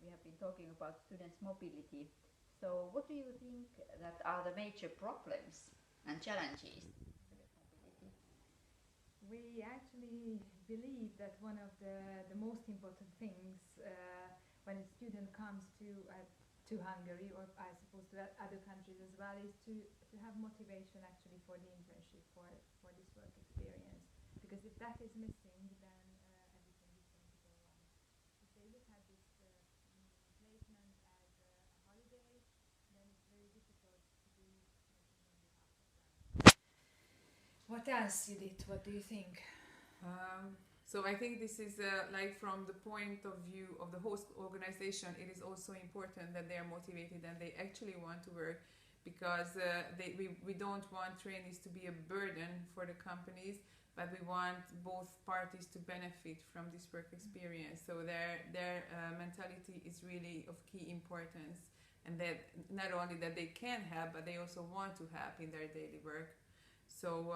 we have been talking about students' mobility. So what do you think that are the major problems and challenges in student mobility? We actually believe that one of the most important things when a student comes to Hungary, or I suppose to other countries as well, is to have motivation actually for the internship, for this work experience. Because if that is missing, then everything is going to go wrong. If they look at this placement as a holiday, then it's very difficult to do anything on behalf of them. What else, Judith? What do you think? So I think this is like from the point of view of the host organization, it is also important that they are motivated and they actually want to work, because we don't want trainees to be a burden for the companies, but we want both parties to benefit from this work experience. So their mentality is really of key importance, and that not only that they can help, but they also want to help in their daily work. So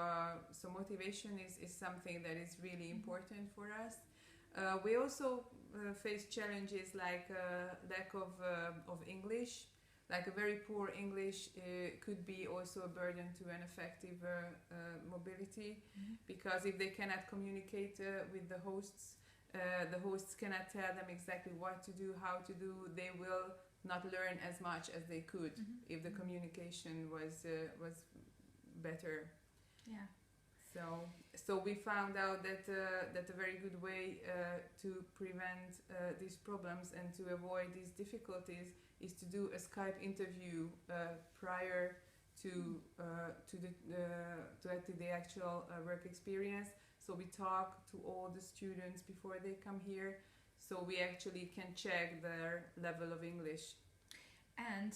motivation is something that is really important for us. We also face challenges like lack of English. Like a very poor English could be also a burden to an effective mobility, because if they cannot communicate with the hosts cannot tell them exactly what to do, how to do. They will not learn as much as they could if the communication was better. Yeah. So we found out that a very good way to prevent these problems and to avoid these difficulties is to do a Skype interview prior to the actual work experience. So we talk to all the students before they come here, so we actually can check their level of English. And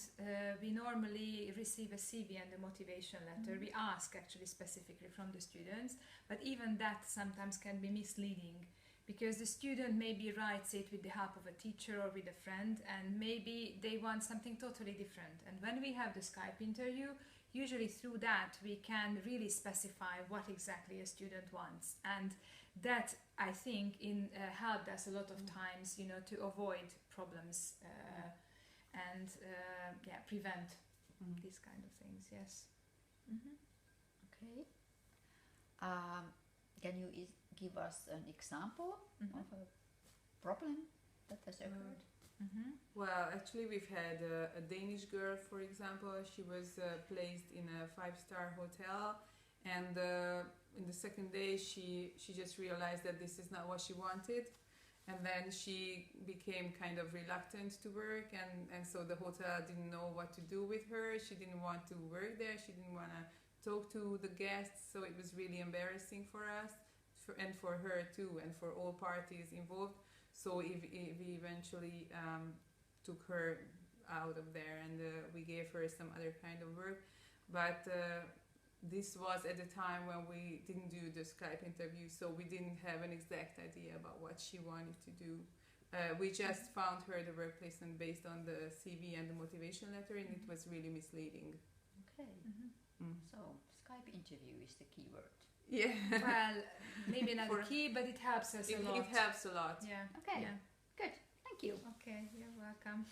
we normally receive a CV and a motivation letter. We ask actually specifically from the students, but even that sometimes can be misleading, because the student maybe writes it with the help of a teacher or with a friend, and maybe they want something totally different. And when we have the Skype interview, usually through that we can really specify what exactly a student wants, and that I think helped us a lot of times, to avoid problems and prevent these kind of things. Yes. Okay. Can you give us an example of a problem that has occurred? Well, actually we've had a Danish girl, for example. She was placed in a 5-star hotel, and in the second day she just realized that this is not what she wanted. And then she became kind of reluctant to work, and so the hotel didn't know what to do with her. She didn't want to work there. She didn't want to talk to the guests. So it was really embarrassing for us, and for her too, and for all parties involved. So we eventually took her out of there, and we gave her some other kind of work. But this was at the time when we didn't do the Skype interview, so we didn't have an exact idea about what she wanted to do. We just found her the work placement based on the CV and the motivation letter, and it was really misleading. Okay. So Skype interview is the key word. Yeah. Well, maybe not the key, but it helps us a lot. It helps a lot. Yeah. Okay. Yeah. Good. Thank you. Okay. You're welcome.